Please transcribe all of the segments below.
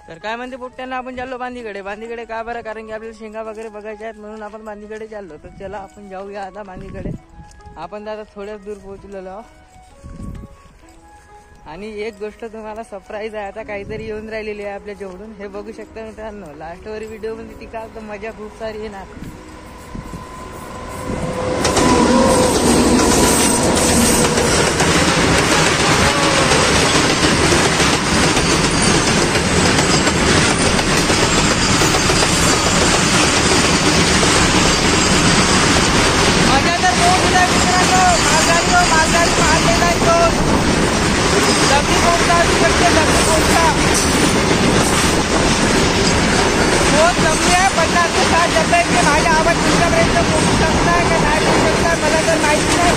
तर काय म्हणते पोट्ट्यांना, आपण चाललो बांधीकडे का बरं, कारण की आपल्याला शेंगा वगैरे बघायच्या आहेत म्हणून आपण बांधीकडे चाललो. तर चला आपण जाऊया आता बांधीकडे. आपण आता थोड्याच दूर पोहोचलेलो आहोत आणि एक गोष्ट तुम्हाला सरप्राईज आहे, आता काहीतरी येऊन राहिलेली आहे आपल्या जेवढून. हे बघू शकता मित्रांनो, लास्टवर व्हिडिओ मध्ये टिका तर मजा खूप सारी येणार. माझा आवाज तुमच्यापर्यंत पोहोचू शकता का नाही पोहोचू शकता मला तर माहिती नाही.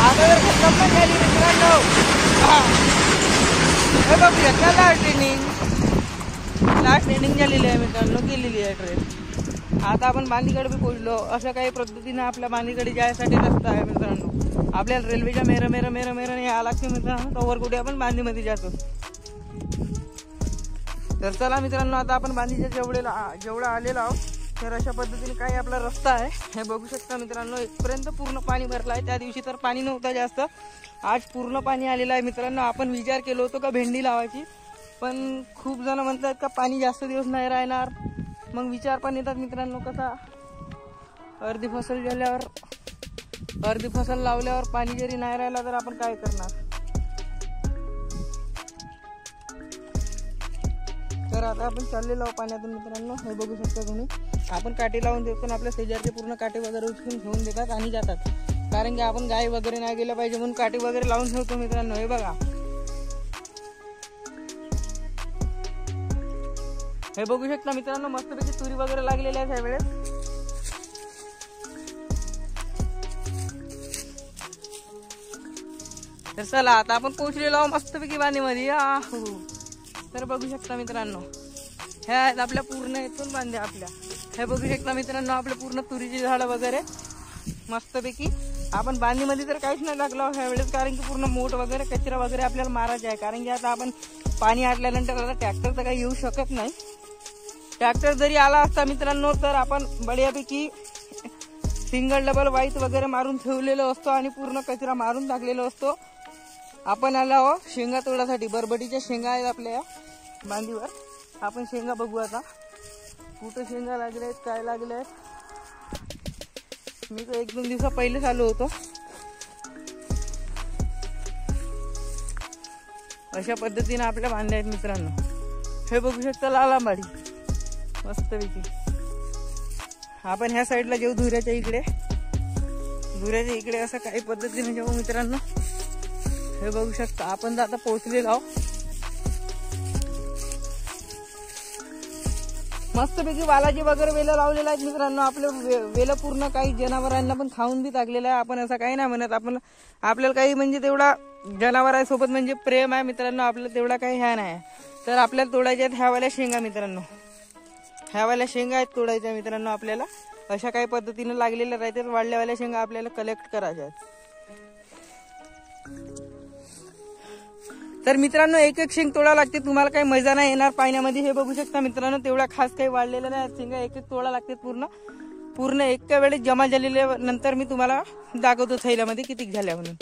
आता जर खतम पण झाली मित्रांनो, हे बघूया का लास्ट ट्रेनिंग झालेली आहे मित्रांनो, केलेली आहे ट्रेन. आता आपण बांधीकडे बी पोहोचलो. अशा काही पद्धतीने आपल्या बांधीकडे जायसाठी रस्ता आहे मित्रांनो. आपल्याला रेल्वेच्या मेरं यावं लागते मित्रांनो, तोवर कुठे आपण बांधीमध्ये जातो. तर चला मित्रांनो, आता आपण बांधीच्या जेवढं आलेलो आहोत. तर अशा पद्धतीने काही आपला रस्ता आहे, हे बघू शकता मित्रांनो. इथपर्यंत पूर्ण पाणी भरलं आहे. त्या दिवशी तर पाणी नव्हतं जास्त, आज पूर्ण पाणी आलेलं आहे मित्रांनो. आपण विचार केलो होतो का भेंडी लावायची, पण खूप जण म्हणतात का पाणी जास्त दिवस नाही राहणार. मग विचार पण येतात मित्रांनो, कसा अर्धी फसल लावल्यावर पाणी जरी नाही राहिला तर आपण काय करणार. तर आता आपण चाललेलो आहोत पाण्यातून मित्रांनो, हे बघू शकता तुम्ही. आपण काटे लावून देतो आणि आपल्या शेजारचे पूर्ण काटे वगैरे उचलून घेऊन देतात आणि जातात, कारण की आपण गाय वगैरे नाही गेलं पाहिजे म्हणून काटे वगैरे लावून ठेवतो मित्रांनो. हे बघा, हे बघू शकता मित्रांनो, मस्तपैकी तुरी वगैरे लागलेली आहे ह्यावेळेस. तर चला आता आपण पोहोचलेलो आहोत मस्तपैकी बांधीमध्ये. तर बघू शकता मित्रांनो, ह्या आहेत आपल्या पूर्ण इथून बांधे आपल्या. हे बघू शकता मित्रांनो, आपल्या पूर्ण तुरीची झाडं वगैरे मस्तपैकी. आपण बांधीमध्ये तर काहीच नाही टाकलं ह्यावेळेस, कारण की पूर्ण मोठ वगैरे कचरा वगैरे आपल्याला मारायचा आहे. कारण की आता आपण पाणी आटल्यानंतर आता ट्रॅक्टर तर काही येऊ शकत नाही. ट्रॅक्टर जरी आला असता मित्रांनो तर आपण बढियापैकी सिंगल डबल वाईट वगैरे मारून ठेवलेलो असतो आणि पूर्ण कचरा मारून टाकलेलो असतो. आपण आलो आहो शेंगा तोडासाठी. बरबटीच्या शेंगा आहेत आपल्या बांधीवर. आपण शेंगा बघू आता, कुठं शेंगा लागल्या आहेत, काय लागले आहेत. मी तर 1-2 दिवसा पहिलेच आलो होतो. अशा पद्धतीने आपल्या बांधल्या आहेत मित्रांनो. हे बघू शकता लालांबाडी मस्तपैकी. आपण ह्या साईडला जाऊ धुऱ्याच्या इकडे असं काही पद्धतीने जाऊ मित्रांनो. हे बघू शकता आपण आता पोहोचलेलो आहोत. मस्तपैकी वालाची वगैरे वेलं लावलेलं आहेत मित्रांनो. आपले वेलं पूर्ण काही जनावरांना पण खाऊन बी टाकलेलं आहे. आपण असं काही नाही म्हणत, आपल्याला काही म्हणजे तेवढा जनावरांसोबत म्हणजे प्रेम आहे मित्रांनो, आपल्याला तेवढा काही ह्या नाही. तर आपल्याला तोडायच्या आहेत ह्यावाल्या शेंगा मित्रांनो. ह्यावाल्या शेंगा आहेत तोडायच्या मित्रांनो आपल्याला. अशा काही पद्धतीने लागलेल्या राहतात. वाढल्यावाल्या शेंगा आपल्याला कलेक्ट करायच्या आहेत. तर मित्रांनो एक शेंग तोडा लागते, तुम्हाला काही मजा नाही येणार पाण्यामध्ये. हे बघू शकता मित्रांनो, तेवढा खास काही वाढलेला नाही. शेंगा एक तोडा लागते पूर्ण एका वेळेस जमा झालेल्या नंतर मी तुम्हाला दाखवतो थैल्यामध्ये किती झाल्या म्हणून.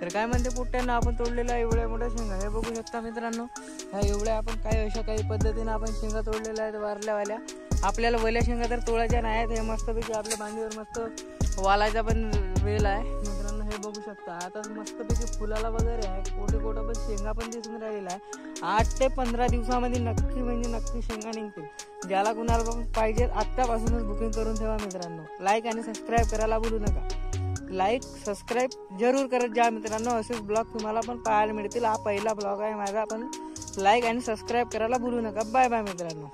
तर काय म्हणते पोट्ट्यांना, आपण तोडलेल्या एवढ्या मोठ्या शेंगा हे बघू शकता मित्रांनो. ह्या एवढ्या आपण काय अशा काही पद्धतीने आपण शेंगा तोडलेल्या आहेत वारल्यावाल्या. आपल्याला वल्या शेंगा तर तोडायच्या नाही आहेत. हे मस्तपैकी आपल्या बांधीवर मस्त वालायचा पण वेल आहे मित्रांनो. हे बघू शकता आता मस्तपैकी फुलाला वगैरे आहे. कोठे पण शेंगा पण दिसून राहिलेला आहे. 8 ते 15 दिवसामध्ये नक्की शेंगा निघतील. ज्याला कुणाला पण पाहिजे आत्तापासूनच बुकिंग करून ठेवा मित्रांनो. लाईक आणि सबस्क्राईब करायला बोलू नका. लाईक सबस्क्राईब जरूर करत जा मित्रांनो. असेच ब्लॉग तुम्हाला पण पाहायला मिळतील. हा पहिला ब्लॉग आहे माझा, पण लाईक आणि सबस्क्राईब करायला बोलू नका. बाय बाय मित्रांनो.